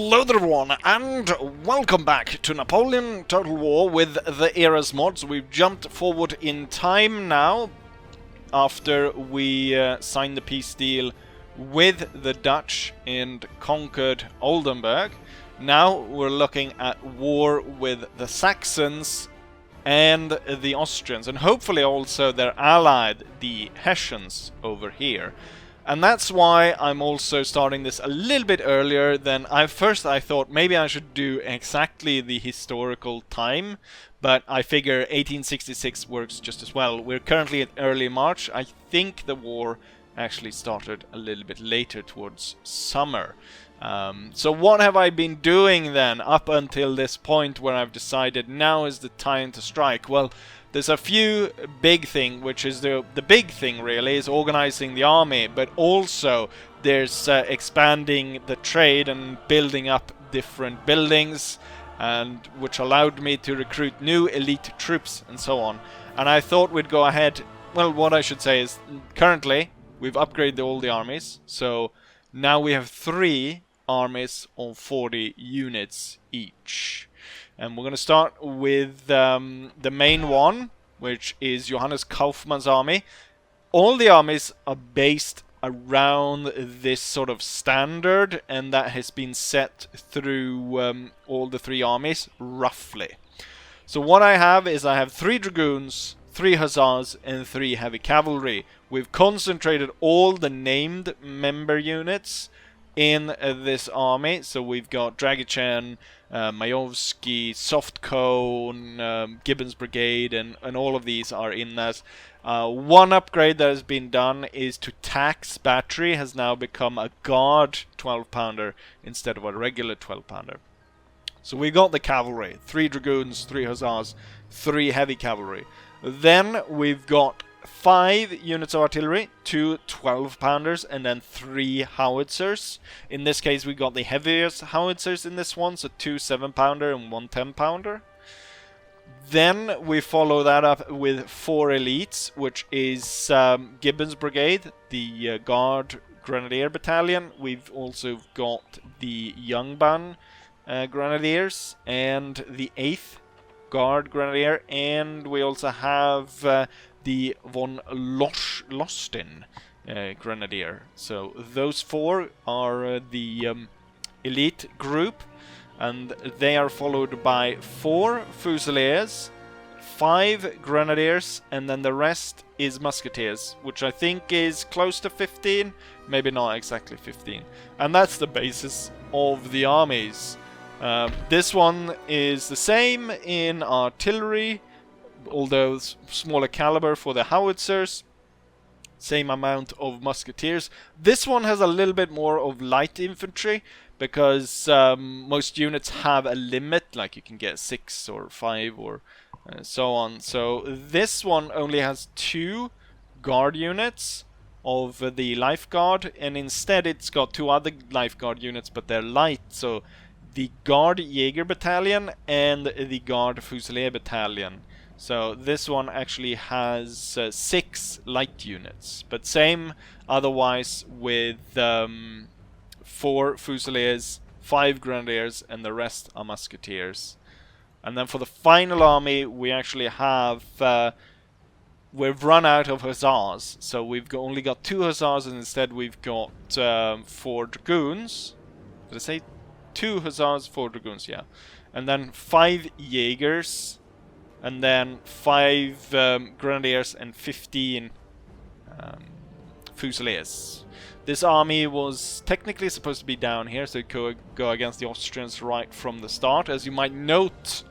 Hello there everyone, and welcome back to Napoleon Total War with the Eras mods. We've jumped forward in time now, after we signed the peace deal with the Dutch and conquered Oldenburg. Now we're looking at war with the Saxons and the Austrians, and hopefully also their allied, the Hessians, over here. And that's why I'm also starting this a little bit earlier than I thought maybe I should do exactly the historical time, but I figure 1866 works just as well. We're currently at early March. I think the war actually started a little bit later, towards summer. So what have I been doing then up until this point where I've decided now is the time to strike? Well, there's a few big things, which is the big thing really is organizing the army, but also there's expanding the trade and building up different buildings, and which allowed me to recruit new elite troops and so on. And I thought we'd go ahead. Well, what I should say is currently we've upgraded all the armies, so now we have 3 armies of 40 units each. And we're going to start with the main one, which is Johannes Kaufmann's army. All the armies are based around this sort of standard, and that has been set through all the 3 armies, roughly. So what I have is I have 3 dragoons, 3 hussars, and 3 heavy cavalry. We've concentrated all the named member units in this army, so we've got Dragichan, Majowski, Soft Cone, Gibbon's Brigade, and all of these are in that. One upgrade that has been done is to Tax Battery has now become a Guard 12-pounder instead of a regular 12-pounder. So we got the cavalry, 3 dragoons, 3 hussars, 3 heavy cavalry. Then we've got 5 units of artillery, 2 12-pounders, and then 3 howitzers. In this case, we got the heaviest howitzers in this one, so 2 7-pounder and 1 10-pounder. Then we follow that up with 4 elites, which is Gibbon's Brigade, the Guard Grenadier Battalion. We've also got the Youngban Grenadiers and the 8th Guard Grenadier, and we also have the von Lostin Grenadier. So those 4 are the elite group, and they are followed by 4 Fusiliers, 5 Grenadiers, and then the rest is Musketeers, which I think is close to 15, maybe not exactly 15. And that's the basis of the armies. This one is the same in artillery, although smaller caliber for the howitzers, same amount of musketeers. This one has a little bit more of light infantry, because most units have a limit, like you can get 6 or 5 or so on. So this one only has 2 guard units of the life guard, and instead it's got 2 other life guard units, but they're light, so the Guard Jäger Battalion and the Guard Fusilier Battalion. So this one actually has 6 light units, but same otherwise with 4 Fusiliers, 5 Grenadiers, and the rest are Musketeers. And then for the final army, we actually have we've run out of hussars, so we've only got 2 hussars, and instead we've got 4 dragoons. Did I say 2 hussars, 4 dragoons? Yeah. And then 5 Jaegers, and then 5 Grenadiers, and 15 Fusiliers. This army was technically supposed to be down here, so it could go against the Austrians right from the start. As you might note,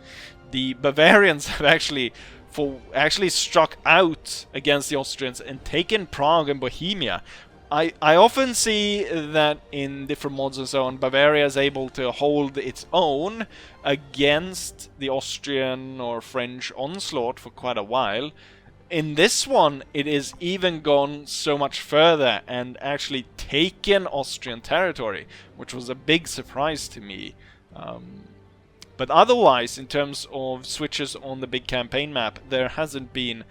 the Bavarians have actually struck out against the Austrians and taken Prague and Bohemia. I often see that in different mods and so on, Bavaria is able to hold its own against the Austrian or French onslaught for quite a while. In this one, it is even gone so much further and actually taken Austrian territory, which was a big surprise to me. But otherwise, in terms of switches on the big campaign map, there hasn't been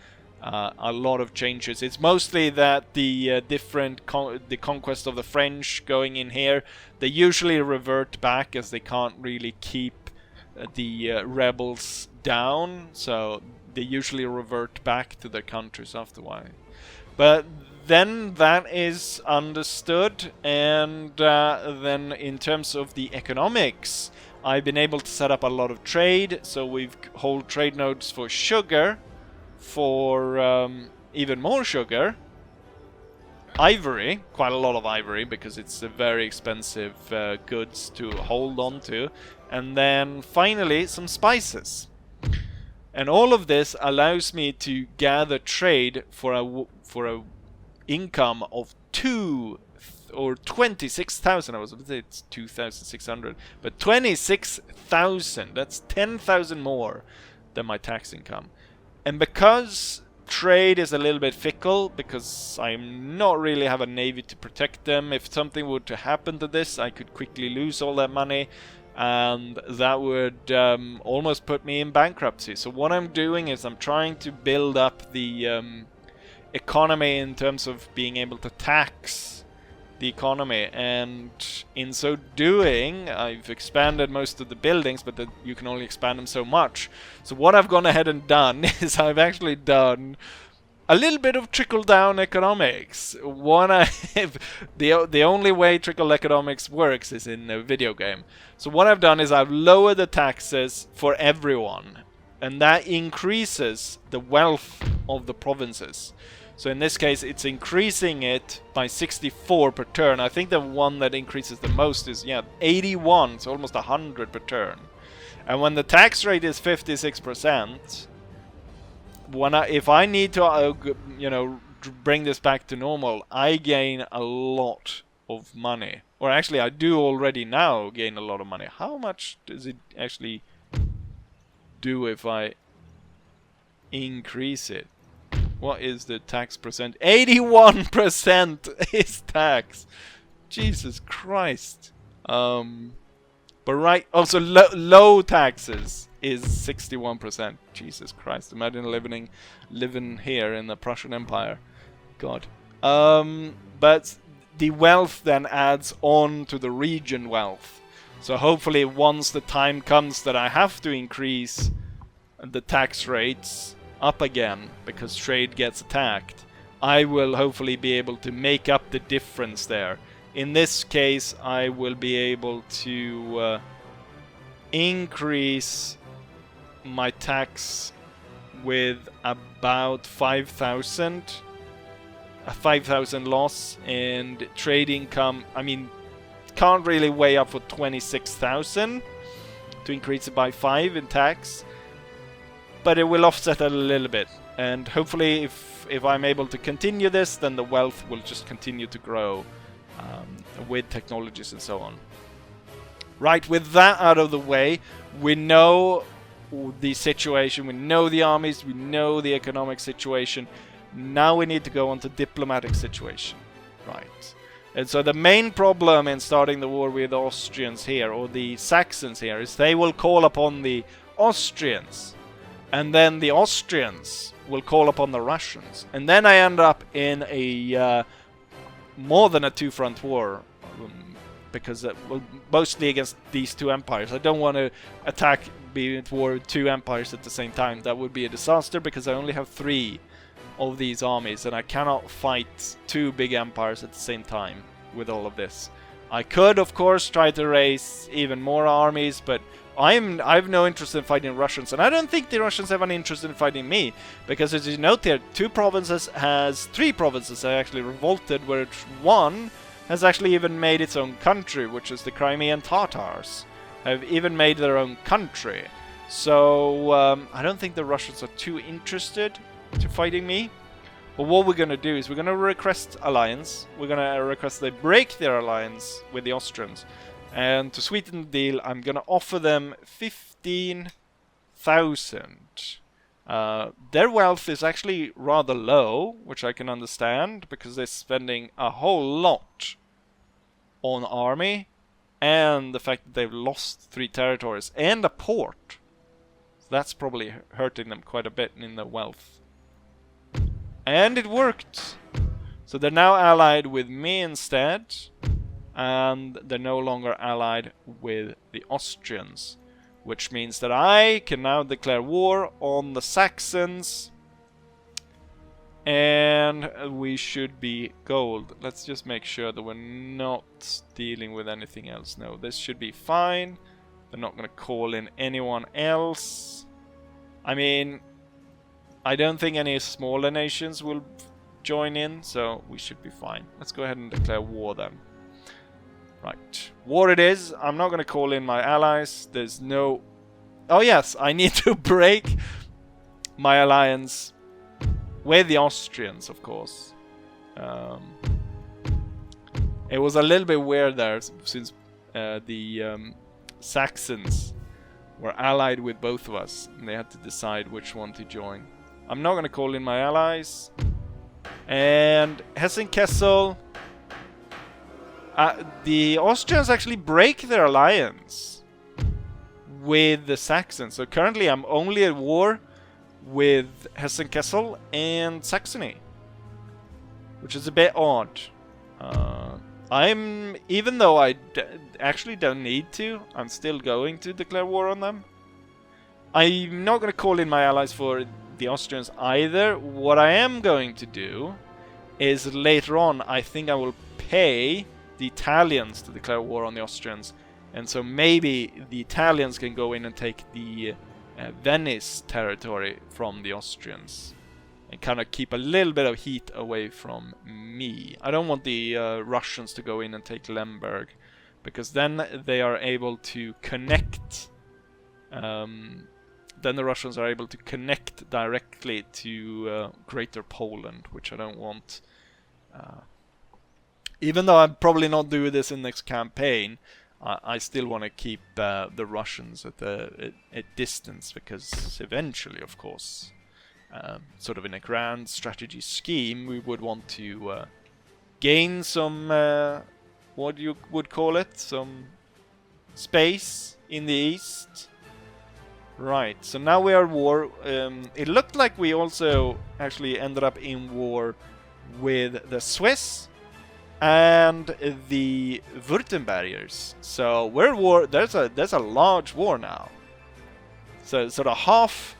A lot of changes. It's mostly that the the conquest of the French going in here, they usually revert back as they can't really keep the rebels down, so they usually revert back to their countries after a while. But then that is understood, and then in terms of the economics, I've been able to set up a lot of trade, so we've hold trade nodes for sugar, for even more sugar, ivory, quite a lot of ivory because it's a very expensive goods to hold on to, and then finally some spices. And all of this allows me to gather trade for a income of 26,000. I was going to say it's 2,600, but 26,000. That's 10,000 more than my tax income. And because trade is a little bit fickle, because I'm not really have a navy to protect them, if something were to happen to this, I could quickly lose all that money, and that would almost put me in bankruptcy. So what I'm doing is I'm trying to build up the economy in terms of being able to tax the economy, and in so doing I've expanded most of the buildings, but you can only expand them so much. So what I've gone ahead and done is I've actually done a little bit of trickle-down economics. The only way trickle economics works is in a video game. So what I've done is I've lowered the taxes for everyone, and that increases the wealth of the provinces. So in this case, it's increasing it by 64 per turn. I think the one that increases the most is, 81, so almost 100 per turn. And when the tax rate is 56%, if I need to, bring this back to normal, I gain a lot of money. Or actually, I do already now gain a lot of money. How much does it actually do if I increase it? What is the tax percent? 81% is tax. Jesus Christ. But right, also low taxes is 61%. Jesus Christ. Imagine living here in the Prussian Empire. God. But the wealth then adds on to the region wealth. So hopefully once the time comes that I have to increase the tax rates up again because trade gets attacked, I will hopefully be able to make up the difference there. In this case, I will be able to increase my tax with about 5,000. A 5,000 loss, and trade income, I mean, can't really weigh up for 26,000 to increase it by 5 in tax. But it will offset it a little bit, and hopefully if I'm able to continue this, then the wealth will just continue to grow with technologies and so on. Right, with that out of the way, we know the situation, we know the armies, we know the economic situation. Now we need to go on to diplomatic situation. Right. And so the main problem in starting the war with the Austrians here, or the Saxons here, is they will call upon the Austrians. And then the Austrians will call upon the Russians. And then I end up in a more than a two-front war. Because, mostly against these two empires. I don't want to be at war with two empires at the same time. That would be a disaster because I only have 3 of these armies. And I cannot fight 2 big empires at the same time with all of this. I could, of course, try to raise even more armies, but I have no interest in fighting Russians, and I don't think the Russians have any interest in fighting me, because as you note here, 3 provinces have actually revolted, where one has actually even made its own country, which is the Crimean Tatars, have even made their own country. So I don't think the Russians are too interested to fighting me. But what we're going to do is we're going to request alliance. We're going to request they break their alliance with the Austrians. And to sweeten the deal, I'm going to offer them 15,000. Their wealth is actually rather low, which I can understand, because they're spending a whole lot on army, and the fact that they've lost 3 territories and a port. So that's probably hurting them quite a bit in their wealth. And it worked! So they're now allied with me instead. And they're no longer allied with the Austrians. Which means that I can now declare war on the Saxons. And we should be gold. Let's just make sure that we're not dealing with anything else. No, this should be fine. They're not going to call in anyone else. I mean, I don't think any smaller nations will join in, so we should be fine. Let's go ahead and declare war then. Right, war it is. I'm not going to call in my allies. There's no... Oh yes, I need to break my alliance with the Austrians, of course. It was a little bit weird there, since the Saxons were allied with both of us, and they had to decide which one to join. I'm not going to call in my allies. And Hessen-Kassel... the Austrians actually break their alliance with the Saxons. So currently I'm only at war with Hessen-Kassel and Saxony, which is a bit odd. Even though I actually don't need to, I'm still going to declare war on them. I'm not going to call in my allies for the Austrians either. What I am going to do is later on, I think I will pay the Italians to declare war on the Austrians. And so maybe the Italians can go in and take the Venice territory from the Austrians. And kind of keep a little bit of heat away from me. I don't want the Russians to go in and take Lemberg, because then they are able to connect. Then the Russians are able to connect directly to Greater Poland, which I don't want. Even though I'm probably not doing this in next campaign, I still want to keep the Russians at a distance, because eventually, of course, sort of in a grand strategy scheme, we would want to gain some, what you would call it, some space in the east. Right, so now we are at war. It looked like we also actually ended up in war with the Swiss and the Württembergers. So we're at war. There's a large war now. So sort of half,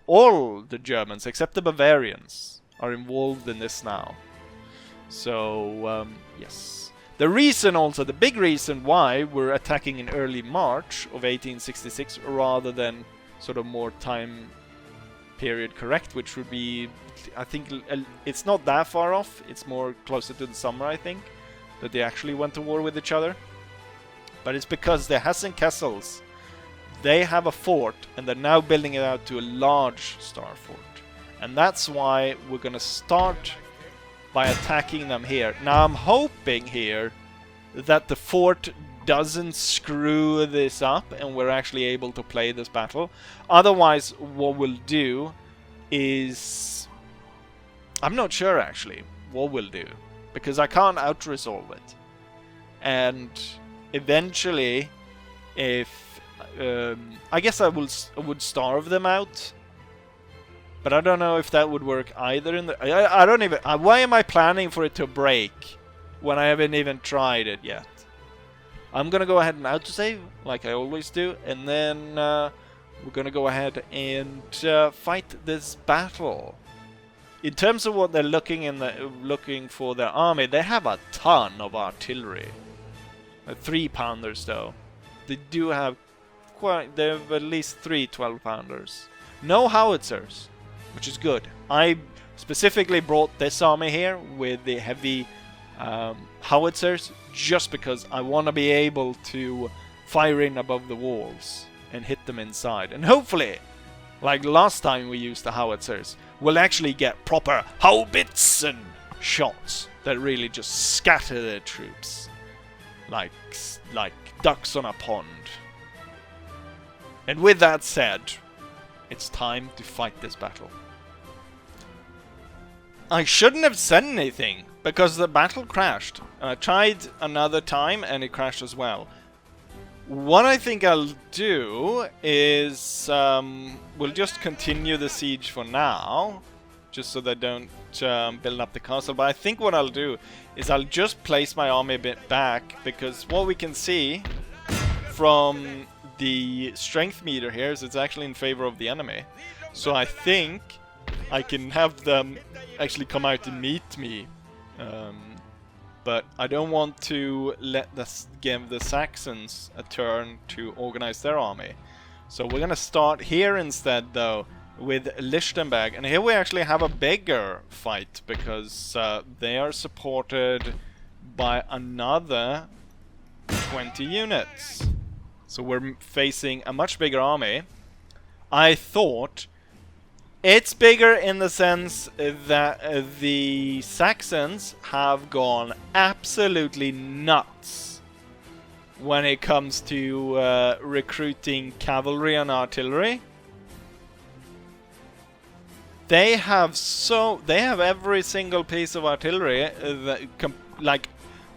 all the Germans except the Bavarians are involved in this now. So yes. The reason also, the big reason why we're attacking in early March of 1866 rather than sort of more time period correct, which would be, I think, it's not that far off. It's more closer to the summer, I think, that they actually went to war with each other. But it's because the Hessen-Kassels, they have a fort, and they're now building it out to a large star fort. And that's why we're going to start by attacking them here. Now I'm hoping here that the fort doesn't screw this up and we're actually able to play this battle. Otherwise, what we'll do is... I'm not sure actually what we'll do, because I can't out-resolve it. And eventually, if... I guess I would starve them out. But I don't know if that would work either. I don't even... why am I planning for it to break when I haven't even tried it yet? I'm going to go ahead and autosave, like I always do. And then we're going to go ahead and fight this battle. In terms of what they're looking for their army, they have a ton of artillery. 3-pounders though. They do have they have at least 3 12-pounders. No howitzers, which is good. I specifically brought this army here with the heavy howitzers just because I want to be able to fire in above the walls and hit them inside. And hopefully, like last time we used the howitzers, we'll actually get proper Haubitzen shots that really just scatter their troops like ducks on a pond. And with that said, it's time to fight this battle. I shouldn't have said anything, because the battle crashed. I tried another time and it crashed as well. What I think I'll do is we'll just continue the siege for now. just so they don't build up the castle. But I think what I'll do is I'll just place my army a bit back, because what we can see from the strength meter here is it's actually in favor of the enemy. So I think I can have them actually come out and meet me. But I don't want to give the Saxons a turn to organize their army. So we're gonna start here instead, though, with Lichtenberg. And here we actually have a bigger fight, because they are supported by another 20 units. So we're facing a much bigger army. I thought it's bigger in the sense that the Saxons have gone absolutely nuts when it comes to recruiting cavalry and artillery. They have every single piece of artillery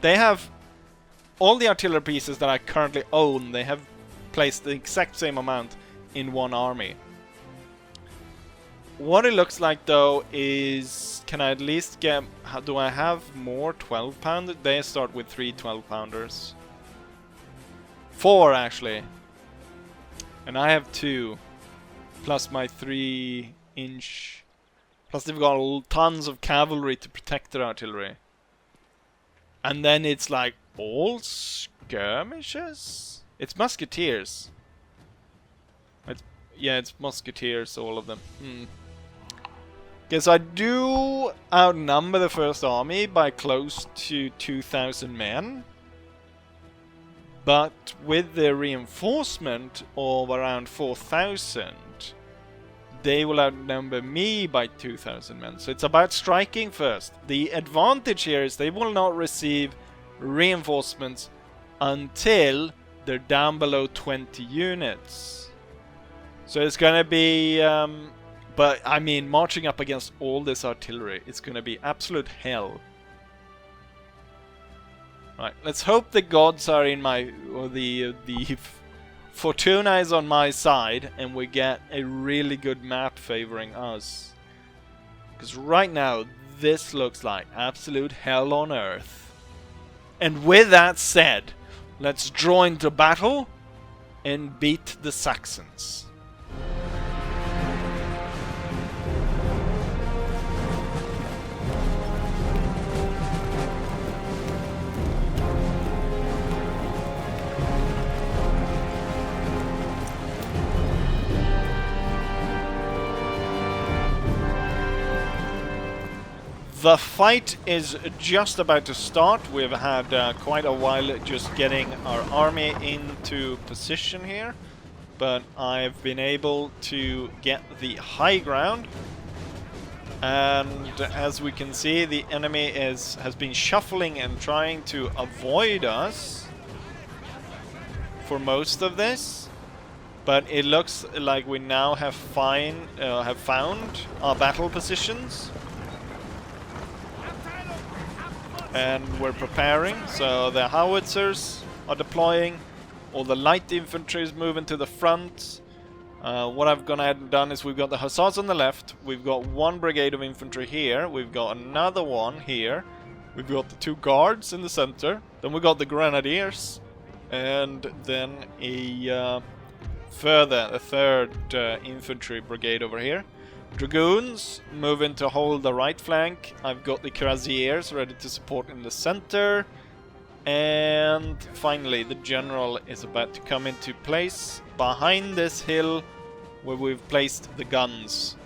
they have all the artillery pieces that I currently own. They have placed the exact same amount in one army. What it looks like, though, is can I at least get... do I have more 12-pounder? They start with 3 12-pounders. 4, actually. And I have 2. Plus my 3-inch... Plus they've got tons of cavalry to protect their artillery. And then it's like all skirmishes? It's musketeers. It's musketeers, all of them. Guess I do outnumber the first army by close to 2,000 men. But with the reinforcement of around 4,000, they will outnumber me by 2,000 men. So it's about striking first. The advantage here is they will not receive reinforcements until they're down below 20 units. So it's gonna be... but, I mean, marching up against all this artillery, it's gonna be absolute hell. Right, let's hope the gods are in my... or the Fortuna is on my side, and we get a really good map favoring us. Because right now, this looks like absolute hell on earth. And with that said, let's draw into battle and beat the Saxons. The fight is just about to start. We've had quite a while just getting our army into position here, but I've been able to get the high ground, and as we can see, the enemy has been shuffling and trying to avoid us for most of this, but it looks like we now have found our battle positions. And we're preparing, so the howitzers are deploying, all the light infantry is moving to the front. What I've gone ahead and done is we've got the hussars on the left, we've got 1 brigade of infantry here, we've got another one here, we've got the 2 guards in the center, then we've got the grenadiers, and then a third infantry brigade over here. Dragoons moving to hold the right flank. I've got the cuirassiers ready to support in the center. And finally, the general is about to come into place behind this hill where we've placed the guns.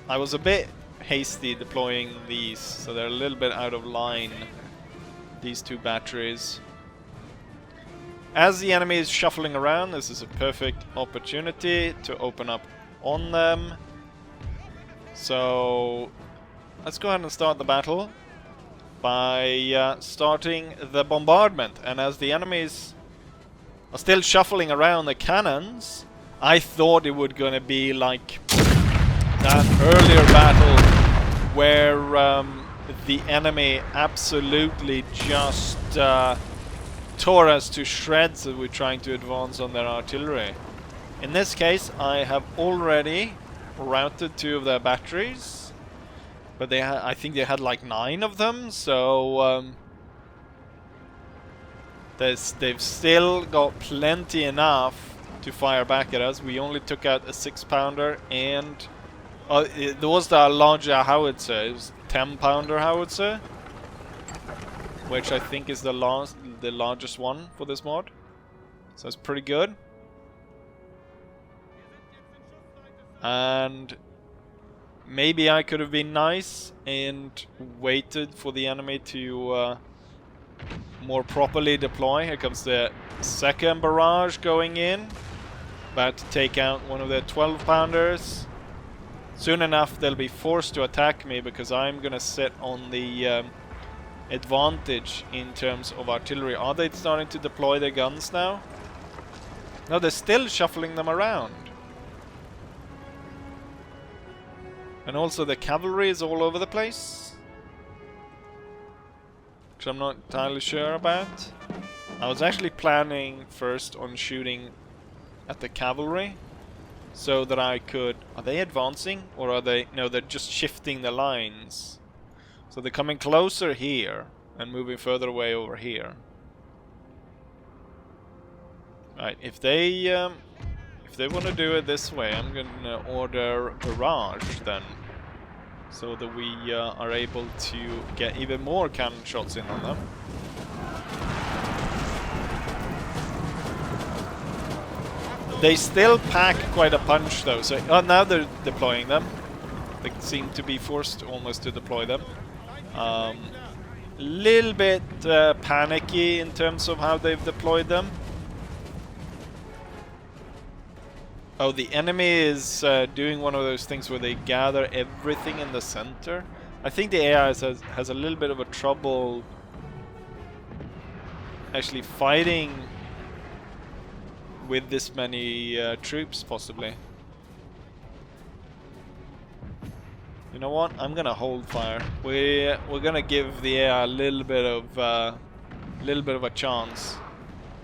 I was a bit hasty deploying these, so they're a little bit out of line, these 2 batteries. As the enemy is shuffling around, this is a perfect opportunity to open up on them. So let's go ahead and start the battle by starting the bombardment. And as the enemies are still shuffling around the cannons, I thought it would gonna be like that earlier battle where the enemy absolutely just tore us to shreds as we're trying to advance on their artillery. In this case, I have already routed 2 of their batteries, But I think they had like 9 of them, so they've still got plenty enough to fire back at us. We only took out a 6-pounder, and there was the larger howitzer. It was 10-pounder howitzer, which I think is the largest one for this mod. So it's pretty good. And maybe I could have been nice and waited for the enemy to more properly deploy. Here comes the second barrage going in. About to take out one of their 12-pounders. Soon enough they'll be forced to attack me because I'm gonna sit on the advantage in terms of artillery. Are they starting to deploy their guns now? No, they're still shuffling them around. And also the cavalry is all over the place, which I'm not entirely sure about. I was actually planning first on shooting at the cavalry so that I could... Are they advancing? Or are they... No, they're just shifting the lines. So they're coming closer here and moving further away over here. Right, if they want to do it this way, I'm gonna order barrage then, so that we are able to get even more cannon shots in on them. They still pack quite a punch though, so now they're deploying them. They seem to be forced almost to deploy them. Little bit panicky in terms of how they've deployed them. Oh, the enemy is doing one of those things where they gather everything in the center. I think the AI has a little bit of a trouble actually fighting with this many troops, possibly. You know what? I'm gonna hold fire. We're gonna give the AI a little bit of a chance.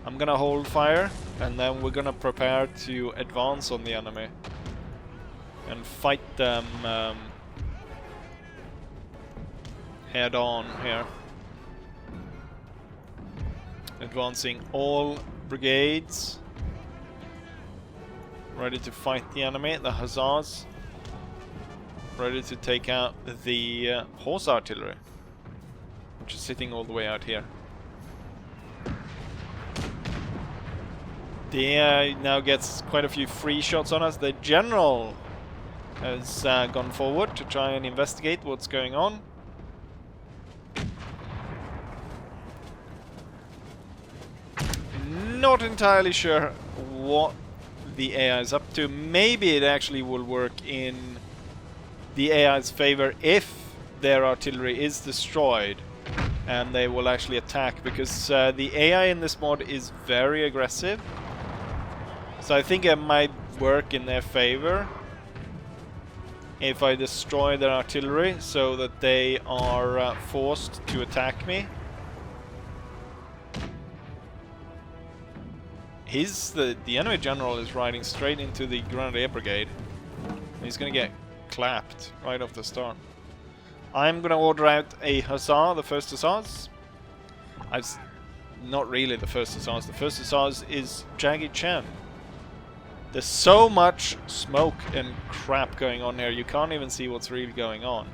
I'm gonna hold fire, and then we're gonna prepare to advance on the enemy and fight them head on here. Advancing all brigades, ready to fight the enemy. The hussars ready to take out the horse artillery, which is sitting all the way out here. The AI now gets quite a few free shots on us. The general has gone forward to try and investigate what's going on. Not entirely sure what the AI is up to. Maybe it actually will work in the AI's favor if their artillery is destroyed and they will actually attack, because the AI in this mod is very aggressive. So I think it might work in their favor if I destroy their artillery so that they are forced to attack me. The enemy general is riding straight into the Grenadier Brigade. He's gonna get clapped right off the start. I'm gonna order out a hussar, the first hussars. Not really the first hussars. The first hussars is Jaggy Chan. There's so much smoke and crap going on here, you can't even see what's really going on.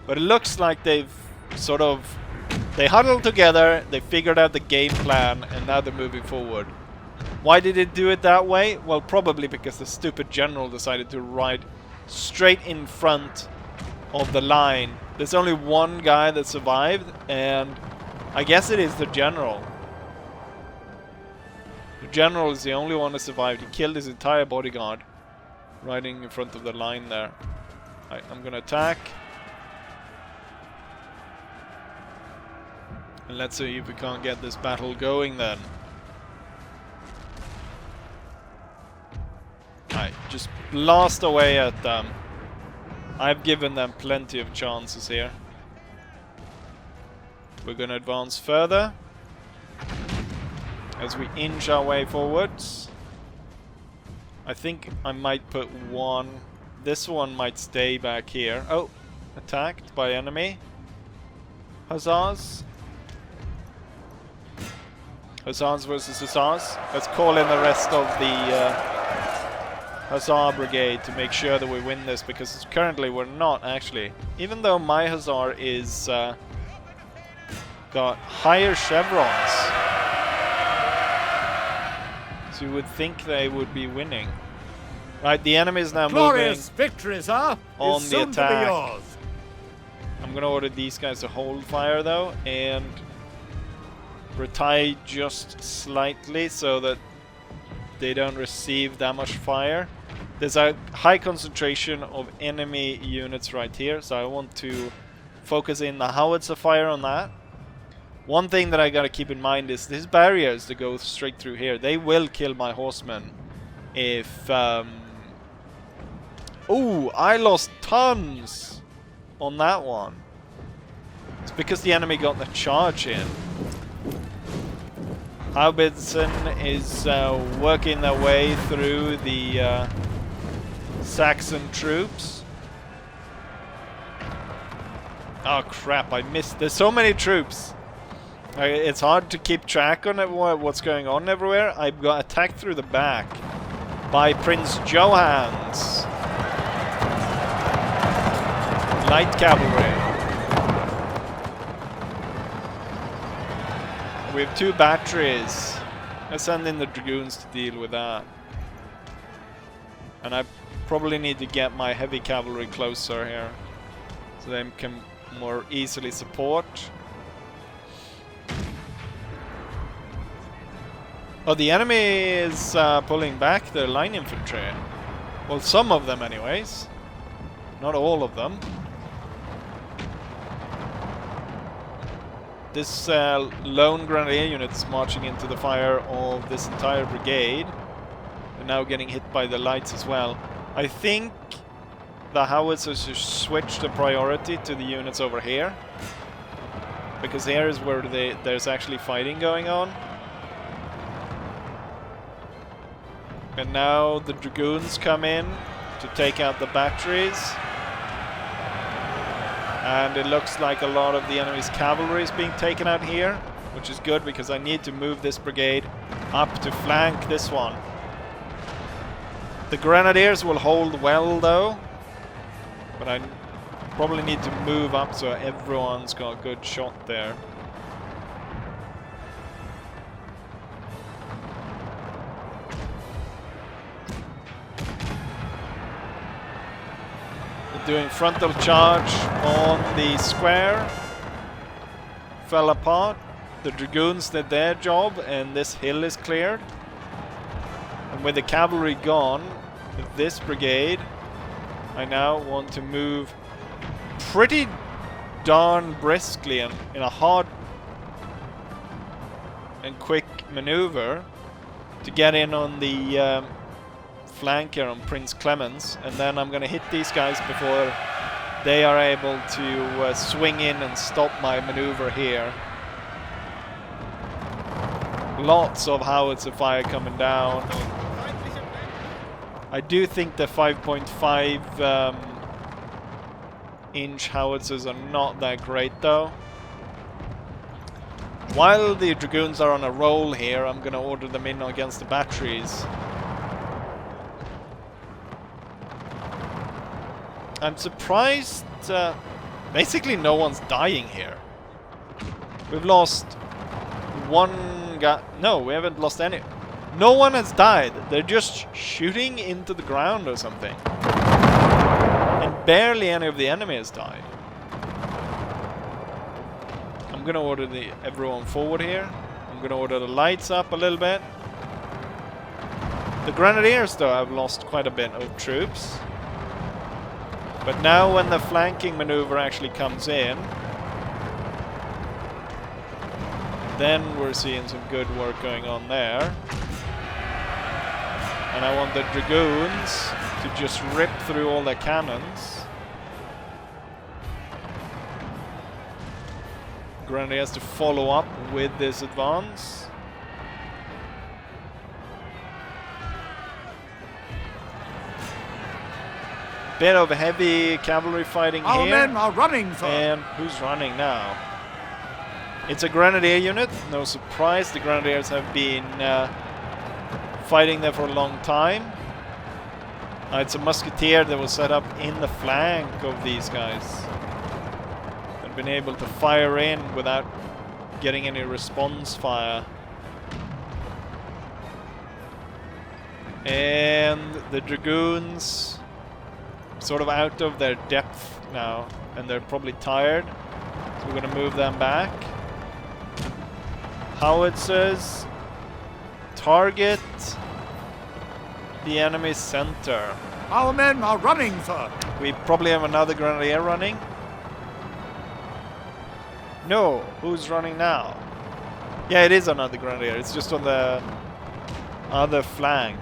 But it looks like they huddled together, they figured out the game plan, and now they're moving forward. Why did it do it that way? Well, probably because the stupid general decided to ride straight in front of the line. There's only one guy that survived, and I guess it is the general. The general is the only one that survived. He killed his entire bodyguard riding in front of the line there. Right, I'm gonna attack. And let's see if we can't get this battle going then. Right, just blast away at them. I've given them plenty of chances here. We're gonna advance further as we inch our way forwards. I think I might put one... This one might stay back here. Oh, attacked by enemy hussars. Hussars versus hussars. Let's call in the rest of the hussar brigade to make sure that we win this, because currently we're not actually. Even though my hussar is got higher chevrons, so you would think they would be winning. Right, the enemy is now Glorious moving victory, sir, on is the soon to be attack. yours. I'm gonna order these guys to hold fire though, and retire just slightly so that they don't receive that much fire. There's a high concentration of enemy units right here, so I want to focus in the howitzer fire on that. One thing that I gotta keep in mind is these barriers that go straight through here, they will kill my horsemen if ooh, I lost tons on that one. It's because the enemy got the charge in. Haubitzen is working their way through the Saxon troops. Oh crap, I missed. There's so many troops. It's hard to keep track on what's going on everywhere. I got attacked through the back by Prince Johan's light cavalry. We have 2 batteries. Let's send in the dragoons to deal with that. And I probably need to get my heavy cavalry closer here, so they can more easily support. Oh, the enemy is pulling back their line infantry. Well, some of them anyways. Not all of them. This lone grenadier unit is marching into the fire of this entire brigade. They're now getting hit by the lights as well. I think the howitzers should switch the priority to the units over here, because here is where there's actually fighting going on. And now the dragoons come in to take out the batteries. And it looks like a lot of the enemy's cavalry is being taken out here, which is good because I need to move this brigade up to flank this one. The grenadiers will hold well though, but I probably need to move up so everyone's got a good shot there. Doing frontal charge on the square. Fell apart. The dragoons did their job and this hill is cleared. And with the cavalry gone, with this brigade, I now want to move pretty darn briskly and in a hard and quick maneuver to get in on the flanker on Prince Clemens, and then I'm gonna hit these guys before they are able to swing in and stop my maneuver here. Lots of howitzer fire coming down. I do think the 5.5 inch howitzers are not that great though. While the dragoons are on a roll here, I'm gonna order them in against the batteries. I'm surprised basically no one's dying here. We've lost one guy. No, we haven't lost any. No one has died. They're just shooting into the ground or something. And barely any of the enemy has died. I'm gonna order everyone forward here. I'm gonna order the lights up a little bit. The grenadiers though have lost quite a bit of troops. But now when the flanking maneuver actually comes in, then we're seeing some good work going on there. And I want the dragoons to just rip through all their cannons. Grenadiers to follow up with this advance. bit of heavy cavalry fighting Our here. men are running, sir. And who's running now? It's a grenadier unit. No surprise, the grenadiers have been fighting there for a long time. It's a musketeer that was set up in the flank of these guys. And been able to fire in without getting any response fire. And the dragoons sort of out of their depth now, and they're probably tired, so we're gonna move them back. Howitzers, target the enemy's center. Our men are running, sir. We probably have another grenadier running. No, who's running now? Yeah, it is another grenadier, it's just on the other flank.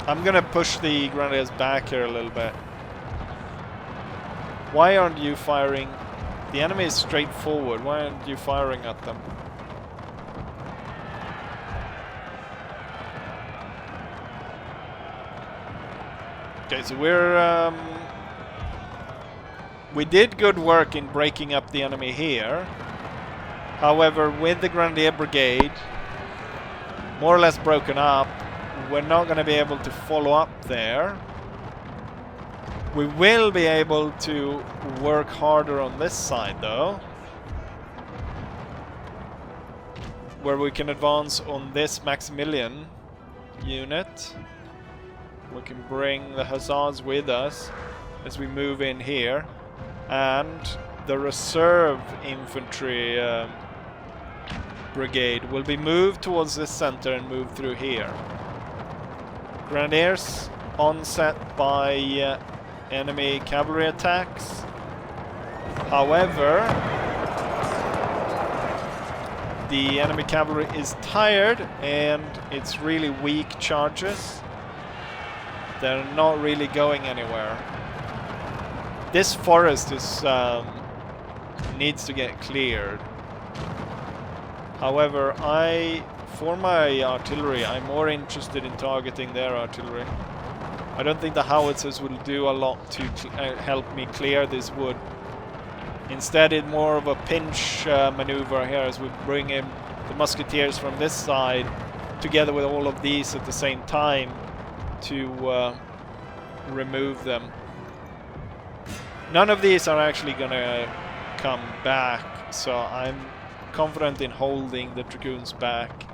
I'm gonna push the grenadiers back here a little bit. Why aren't you firing? The enemy is straight forward. Why aren't you firing at them? Okay, so we did good work in breaking up the enemy here. However, with the Grenadier Brigade more or less broken up, we're not going to be able to follow up there. We will be able to work harder on this side though, where we can advance on this Maximilian unit. We can bring the hussars with us as we move in here, and the reserve infantry brigade will be moved towards this center and move through here. Grenadiers onset by enemy cavalry attacks. However, the enemy cavalry is tired and it's really weak charges. They're not really going anywhere. This forest is needs to get cleared. However, for my artillery, I'm more interested in targeting their artillery. I don't think the howitzers will do a lot to help me clear this wood. Instead, it's more of a pinch maneuver here as we bring in the musketeers from this side together with all of these at the same time to remove them. None of these are actually gonna come back, so I'm confident in holding the dragoons back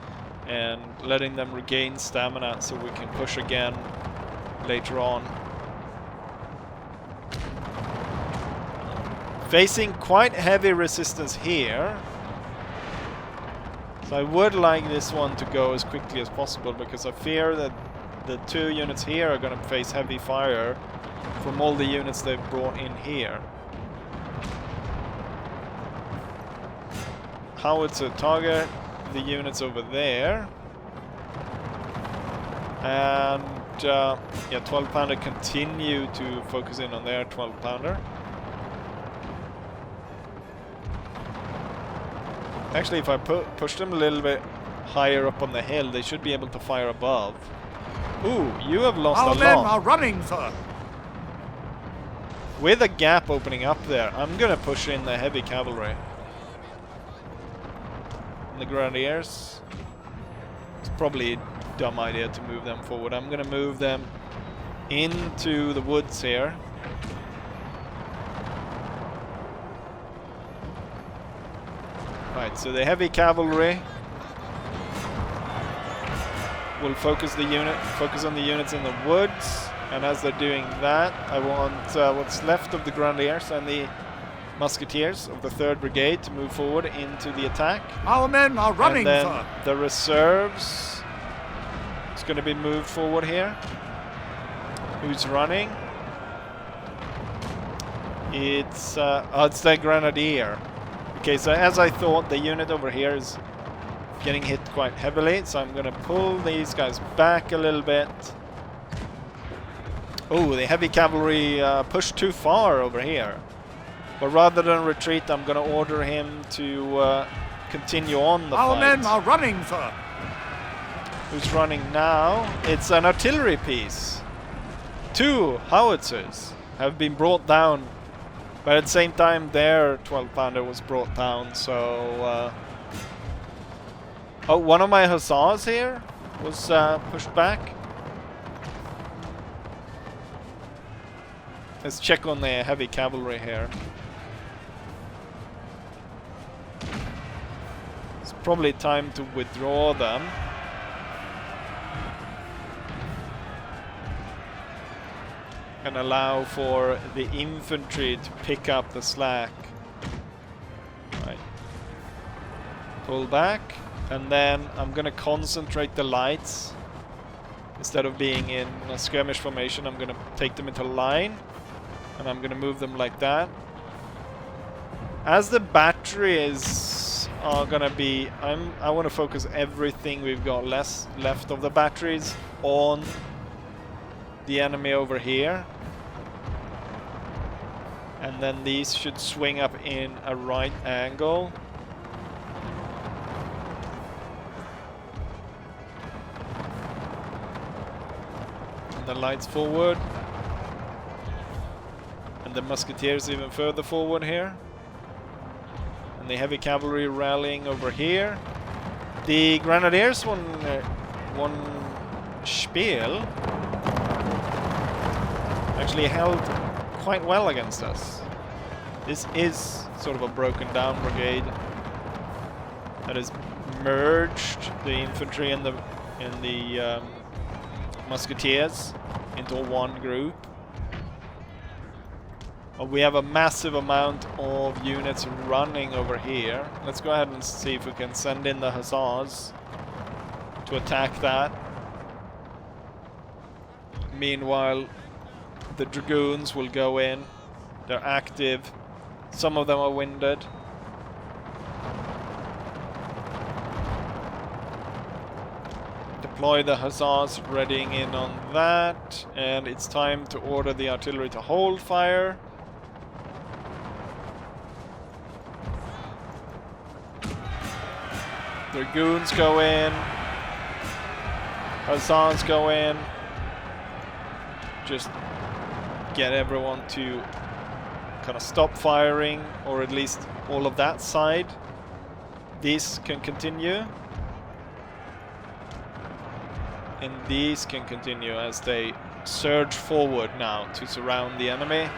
and letting them regain stamina so we can push again later on. Facing quite heavy resistance here, so I would like this one to go as quickly as possible because I fear that the two units here are going to face heavy fire from all the units they've brought in here. Howitzer target the units over there, and yeah, 12 pounder continue to focus in on their 12 pounder. Actually, if I push them a little bit higher up on the hill, they should be able to fire above. Ooh, you have lost a lot. Our men are running, sir. With a gap opening up there, I'm gonna push in the heavy cavalry. And the grenadiers. It's probably a dumb idea to move them forward. I'm gonna move them into the woods here. Right, so the heavy cavalry will focus on the units in the woods, and as they're doing that, I want what's left of the grenadiers and the musketeers of the 3rd Brigade to move forward into the attack. Our men are running, and then sir. The reserves is going to be moved forward here. Who's running? It's the grenadier. Okay, so as I thought, the unit over here is getting hit quite heavily, so I'm going to pull these guys back a little bit. Oh, the heavy cavalry pushed too far over here. But rather than retreat, I'm going to order him to continue on the fight. Our men are running, sir. Who's running now? It's an artillery piece. 2 howitzers have been brought down, but at the same time their 12-pounder was brought down, so... Oh, one of my hussars here was pushed back. Let's check on the heavy cavalry here. It's probably time to withdraw them. And allow for the infantry to pick up the slack. Right. Pull back. And then I'm gonna concentrate the lights. Instead of being in a skirmish formation, I'm gonna take them into line. And I'm gonna move them like that. As the batteries are gonna be... I want to focus everything we've got left of the batteries on the enemy over here. And then these should swing up in a right angle. And the lights forward. And the musketeers even further forward here. And the heavy cavalry rallying over here. The grenadiers one spiel actually held quite well against us. This is sort of a broken down brigade that has merged the infantry and the musketeers into one group. We have a massive amount of units running over here. Let's go ahead and see if we can send in the hussars to attack that. Meanwhile, the dragoons will go in. They're active. Some of them are winded. Deploy the hussars, readying in on that. And it's time to order the artillery to hold fire. Dragoons go in. Hussars go in. Just get everyone to kind of stop firing, or at least all of that side. These can continue. And these can continue as they surge forward now to surround the enemy.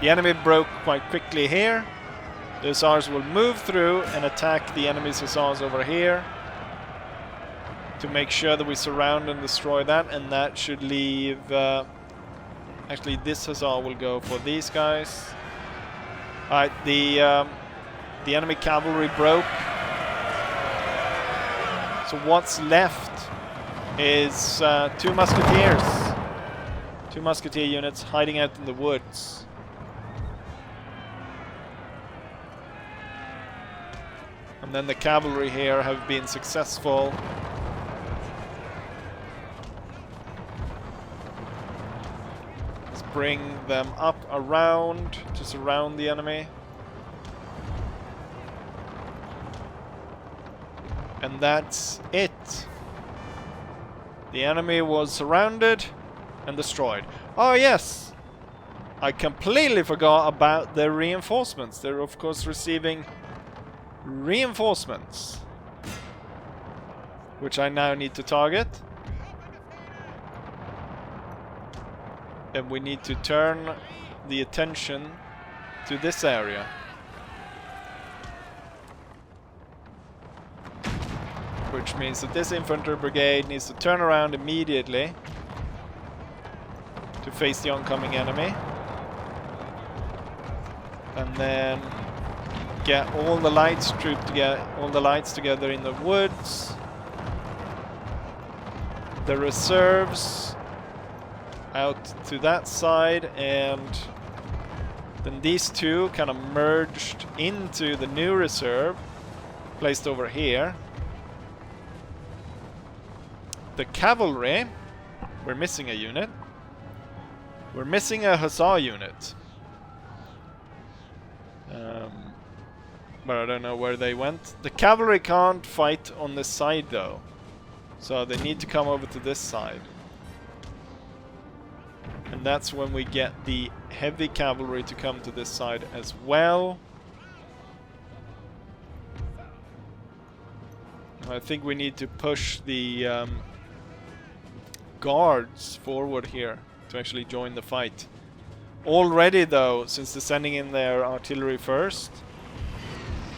The enemy broke quite quickly here. The hussars will move through and attack the enemy's hussars over here to make sure that we surround and destroy that, and that should leave... actually, this hussar will go for these guys. Alright, the enemy cavalry broke. So what's left is 2 musketeers. 2 musketeer units hiding out in the woods. And then the cavalry here have been successful. Let's bring them up around to surround the enemy. And that's it. The enemy was surrounded and destroyed. Oh yes! I completely forgot about their reinforcements. They're of course receiving reinforcements, which I now need to target. And we need to turn the attention to this area. Which means that this infantry brigade needs to turn around immediately to face the oncoming enemy. And then get all the lights trooped together, all the lights together in the woods. The reserves out to that side, and then these two kind of merged into the new reserve placed over here. The cavalry, we're missing a unit. We're missing a hussar unit. But I don't know where they went. The cavalry can't fight on this side though. So they need to come over to this side. And that's when we get the heavy cavalry to come to this side as well. I think we need to push the guards forward here to actually join the fight. Already though, since they're sending in their artillery first,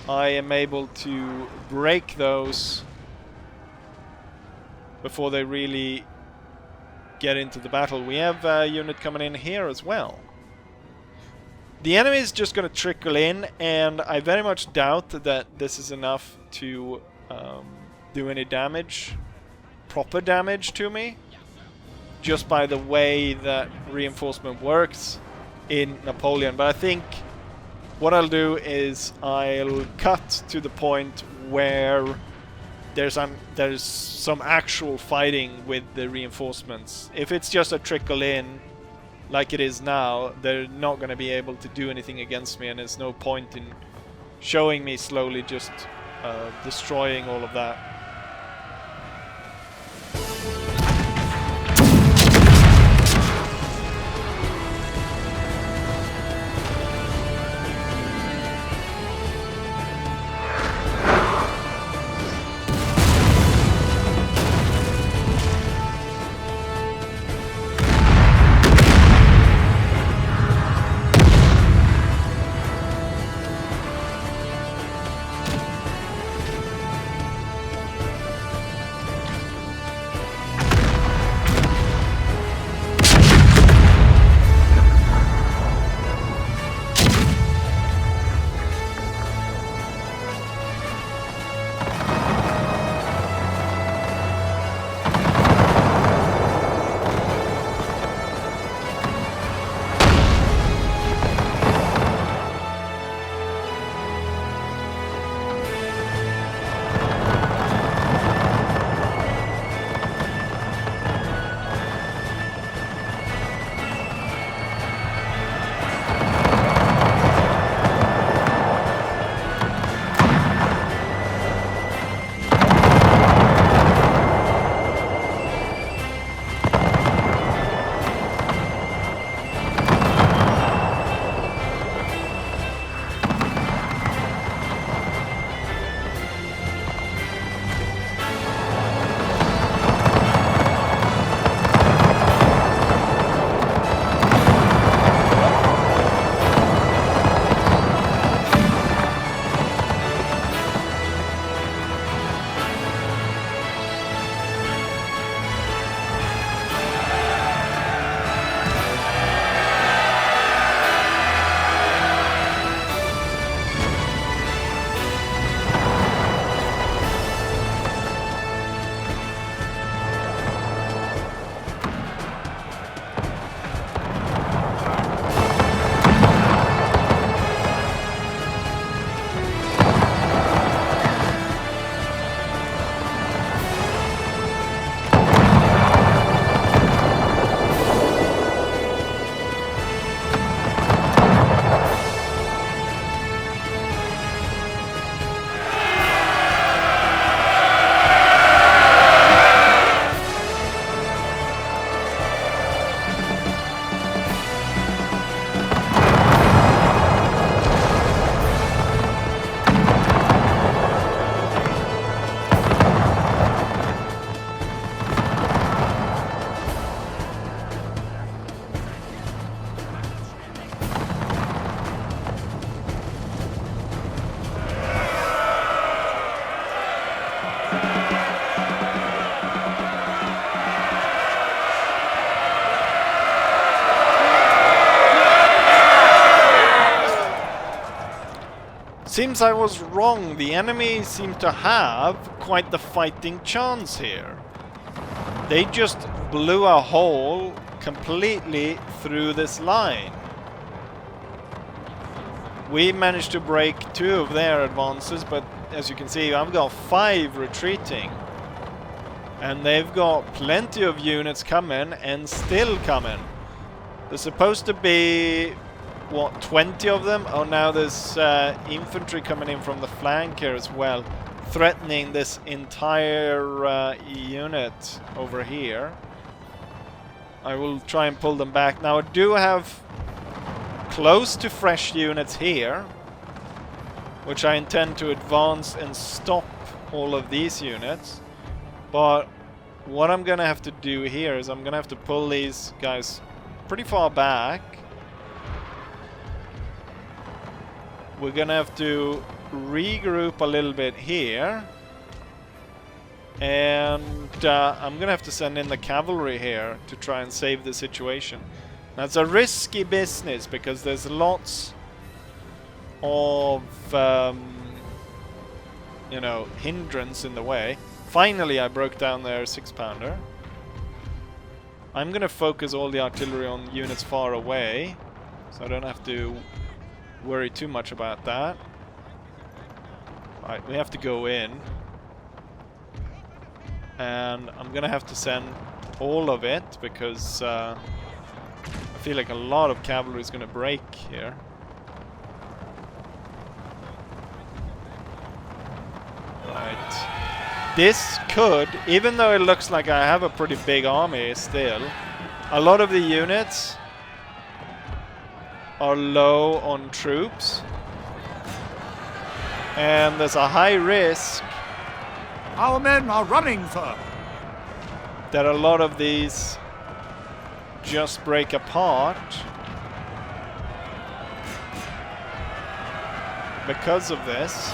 I am able to break those before they really get into the battle. We have a unit coming in here as well. The enemy is just going to trickle in, and I very much doubt that this is enough to do any damage, proper damage to me, just by the way that reinforcement works in Napoleon. But I think what I'll do is I'll cut to the point where there's some actual fighting with the reinforcements. If it's just a trickle in like it is now, they're not going to be able to do anything against me, and there's no point in showing me slowly just destroying all of that. Seems I was wrong. The enemy seem to have quite the fighting chance here. They just blew a hole completely through this line. We managed to break 2 of their advances, but as you can see, I've got 5 retreating. And they've got plenty of units coming and still coming. There's supposed to be, what, 20 of them? Oh, now there's infantry coming in from the flank here as well, threatening this entire unit over here. I will try and pull them back. Now I do have close to fresh units here, which I intend to advance and stop all of these units. But what I'm gonna have to do here is I'm gonna have to pull these guys pretty far back. We're gonna have to regroup a little bit here. And I'm gonna have to send in the cavalry here to try and save the situation. Now it's a risky business because there's lots of you know, hindrance in the way. Finally I broke down their 6-pounder. I'm gonna focus all the artillery on units far away, so I don't have to worry too much about that. Alright, we have to go in. And I'm gonna have to send all of it because I feel like a lot of cavalry is gonna break here. Right. This could, even though it looks like I have a pretty big army still, a lot of the units are low on troops. And there's a high risk Our men are running, sir. that a lot of these just break apart because of this.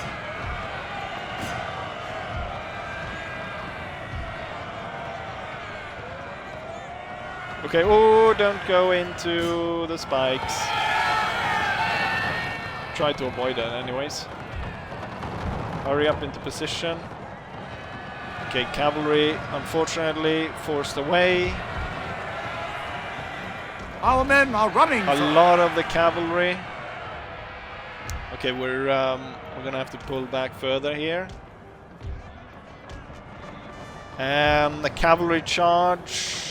Okay, oh, don't go into the spikes. Try to avoid that anyways. Hurry up into position. Okay, cavalry, unfortunately, forced away. Our men are running, A sir. lot of the cavalry. Okay, we're gonna have to pull back further here. And the cavalry charge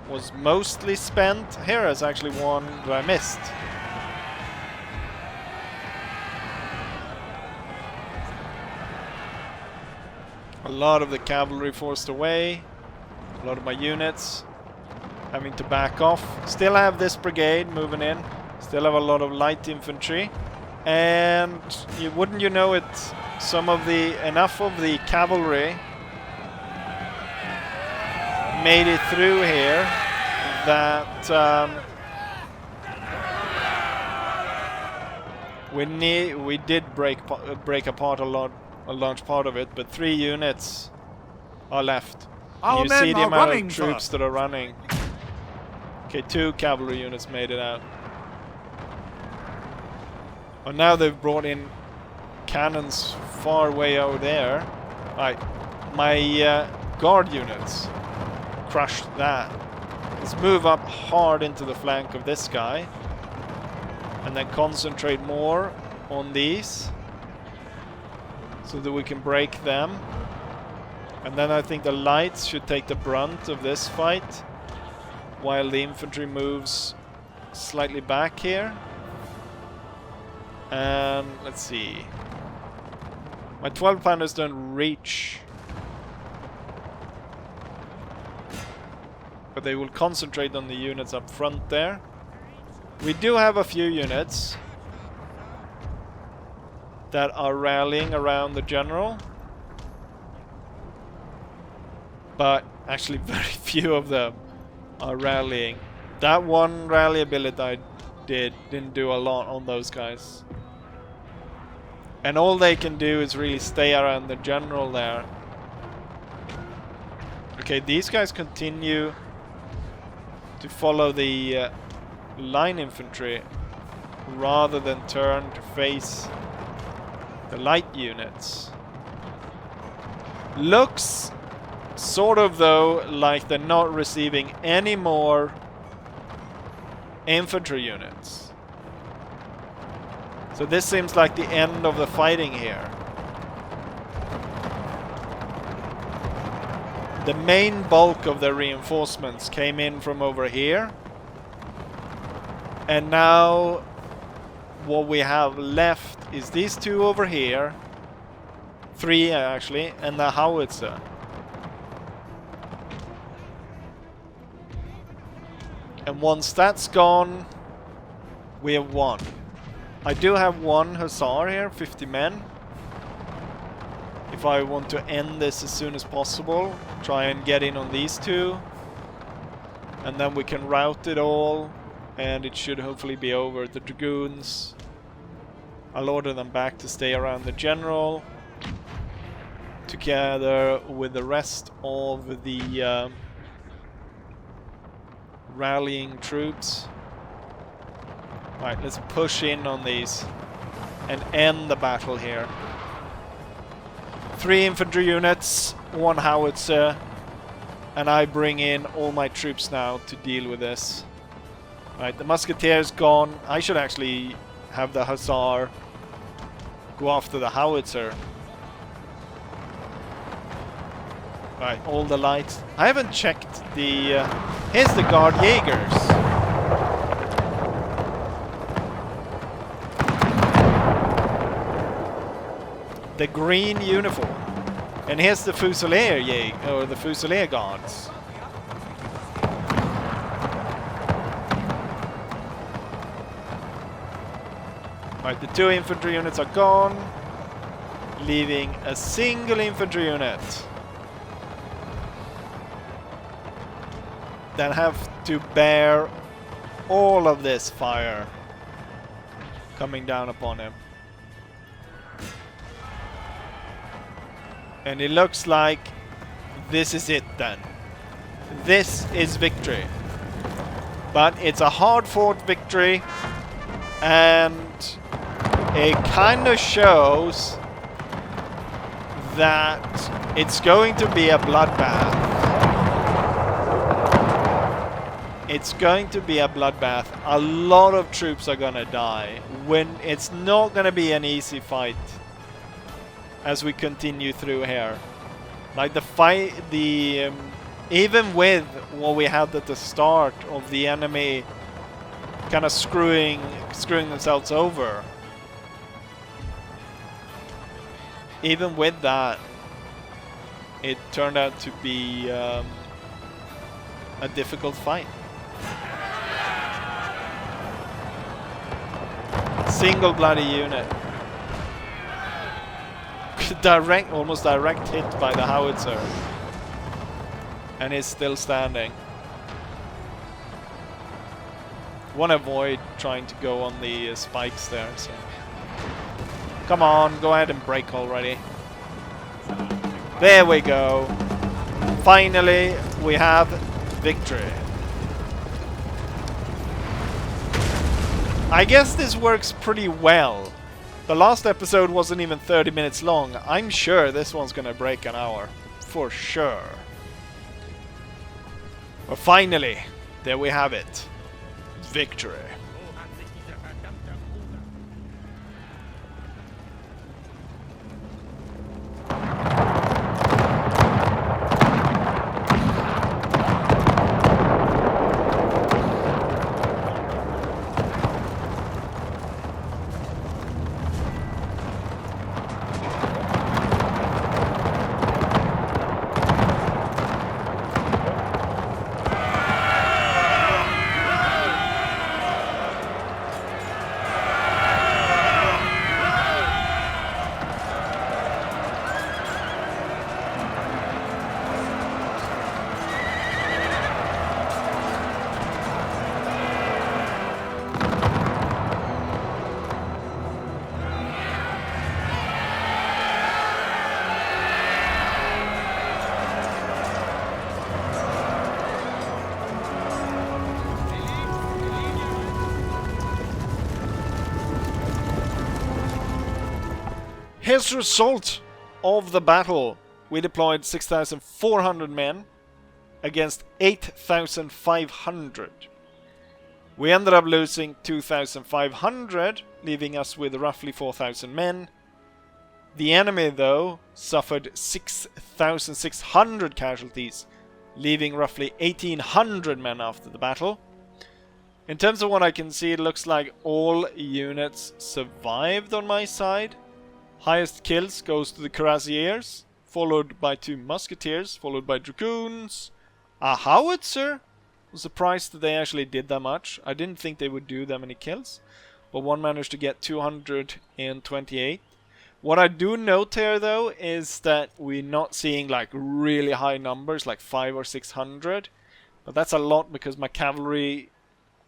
was mostly spent. Here is actually one that I missed. A lot of the cavalry forced away. A lot of my units having to back off. Still have this brigade moving in. Still have a lot of light infantry. And wouldn't you know it, enough of the cavalry made it through here that we did break apart a large part of it, but 3 units are left. Our You men see the are amount running, of sir. troops that are running. Okay, 2 cavalry units made it out. Oh, now they've brought in cannons far way over there. Right, my guard units crushed that. Let's move up hard into the flank of this guy and then concentrate more on these so that we can break them. And then I think the lights should take the brunt of this fight while the infantry moves slightly back here. And let's see. My 12-pounders don't reach, but they will concentrate on the units up front there. We do have a few units that are rallying around the general, but actually very few of them are rallying. That one rally ability I didn't do a lot on those guys. And all they can do is really stay around the general there. Okay, these guys continue to follow the line infantry rather than turn to face the light units. Looks sort of though like they're not receiving any more infantry units. So this seems like the end of the fighting here. The main bulk of the reinforcements came in from over here. And now what we have left is these 2 over here. 3 actually, and the howitzer. And once that's gone, we have won. I do have one hussar here, 50 men. If I want to end this as soon as possible, try and get in on these two. And then we can rout it all, and it should hopefully be over. The dragoons, I'll order them back to stay around the general, together with the rest of the rallying troops. Right, let's push in on these and end the battle here. 3 infantry units, 1 howitzer, and I bring in all my troops now to deal with this. Right, the musketeer's gone. I should actually have the hussar go after the howitzer. Right, all the lights. I haven't checked the... here's the guard Jaegers. The green uniform. And here's the Fusilier or the Fusilier guards. Right, the 2 infantry units are gone, leaving a single infantry unit that have to bear all of this fire coming down upon him. And it looks like this is it then. This is victory. But it's a hard-fought victory, and it kind of shows that it's going to be a bloodbath. It's going to be a bloodbath. A lot of troops are gonna die. When it's not gonna be an easy fight as we continue through here. Like the fight, even with what we had at the start of the enemy kind of screwing themselves over. Even with that, it turned out to be a difficult fight. Single bloody unit. Almost direct hit by the howitzer. And it's still standing. Want to avoid trying to go on the spikes there, so... Come on, go ahead and break already. There we go. Finally, we have victory. I guess this works pretty well. The last episode wasn't even 30 minutes long. I'm sure this one's gonna break an hour. For sure. But finally, there we have it. Victory. Here's the result of the battle. We deployed 6,400 men against 8,500. We ended up losing 2,500, leaving us with roughly 4,000 men. The enemy, though, suffered 6,600 casualties, leaving roughly 1,800 men after the battle. In terms of what I can see, it looks like all units survived on my side. Highest kills goes to the cuirassiers, followed by 2 musketeers, followed by dragoons, a howitzer, was surprised that they actually did that much. I didn't think they would do that many kills, but one managed to get 228. What I do note here, though, is that we're not seeing like really high numbers, like 500 or 600. But that's a lot because my cavalry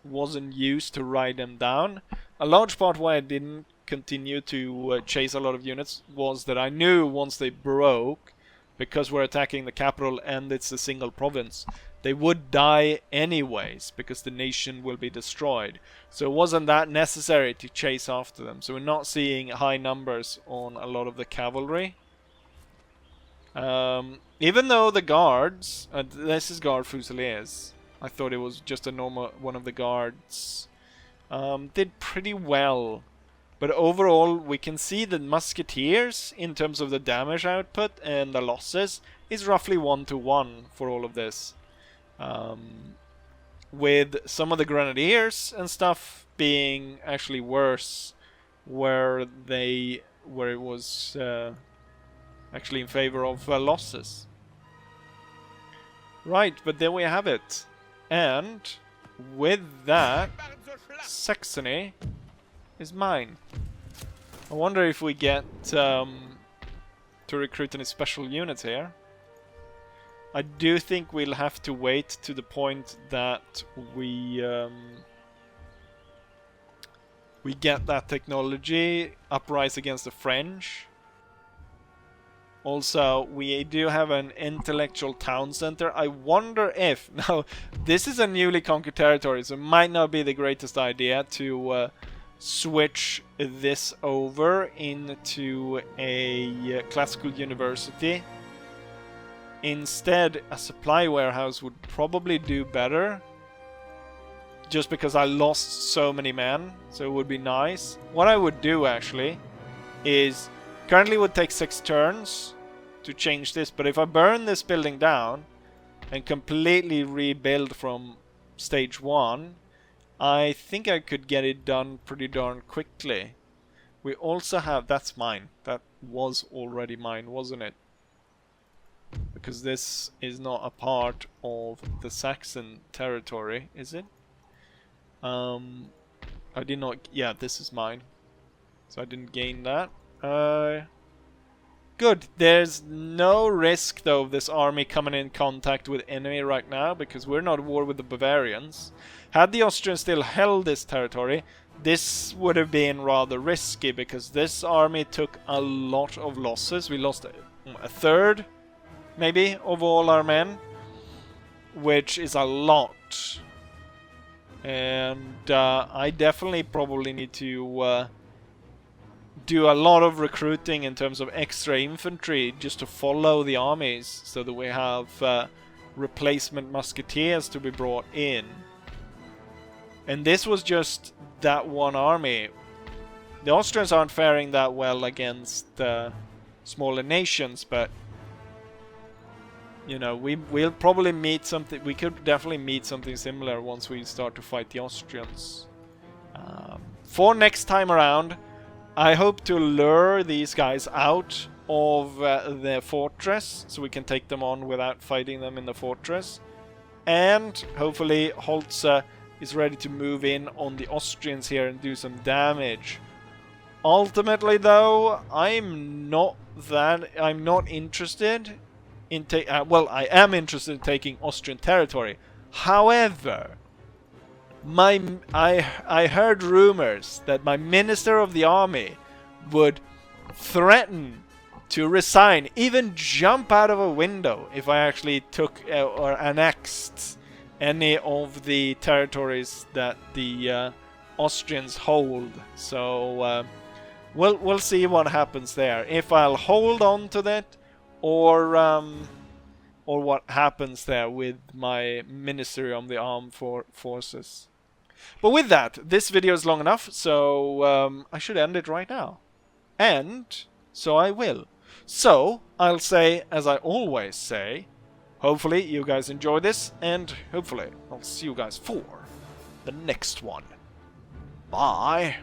wasn't used to ride them down. A large part why I didn't continue to chase a lot of units was that I knew once they broke, because we're attacking the capital and it's a single province, they would die anyways because the nation will be destroyed. So it wasn't that necessary to chase after them. So we're not seeing high numbers on a lot of the cavalry. Even though the guards, this is Guard Fusiliers, I thought it was just a normal one of the guards, did pretty well. But overall, we can see that Musketeers, in terms of the damage output and the losses, is roughly 1-to-1 for all of this. With some of the Grenadiers and stuff being actually worse, where it was actually in favor of losses. Right, but there we have it. And with that, Saxony is mine. I wonder if we get to recruit any special units here. I do think we'll have to wait to the point that we get that technology uprise against the French. Also, we do have an intellectual town center. I wonder if... Now, this is a newly conquered territory, so it might not be the greatest idea to switch this over into a classical university. Instead, a supply warehouse would probably do better. Just because I lost so many men, so it would be nice. What I would do, actually, is... Currently it would take 6 turns to change this, but if I burn this building down and completely rebuild from stage 1, I think I could get it done pretty darn quickly. We also have... That's mine. That was already mine, wasn't it? Because this is not a part of the Saxon territory, is it? I did not... Yeah, this is mine. So I didn't gain that. Good. There's no risk, though, of this army coming in contact with enemy right now, because we're not at war with the Bavarians. Had the Austrians still held this territory, this would have been rather risky, because this army took a lot of losses. We lost a third, maybe, of all our men, which is a lot. And I definitely probably need to... do a lot of recruiting in terms of extra infantry just to follow the armies so that we have replacement musketeers to be brought in. And this was just that one army. The Austrians aren't faring that well against smaller nations, but you know, we'll probably meet something. We could definitely meet something similar once we start to fight the Austrians. For next time around, I hope to lure these guys out of the fortress, so we can take them on without fighting them in the fortress. And hopefully Holzer is ready to move in on the Austrians here and do some damage. Ultimately, though, I'm not interested in well, I am interested in taking Austrian territory. However, I heard rumors that my Minister of the Army would threaten to resign, even jump out of a window, if I actually took or annexed any of the territories that the Austrians hold. So we'll see what happens there. If I'll hold on to that, or what happens there with my Ministry of the Armed Forces. But with that, this video is long enough, so I should end it right now. And so I will. So I'll say, as I always say, hopefully you guys enjoy this, and hopefully I'll see you guys for the next one. Bye!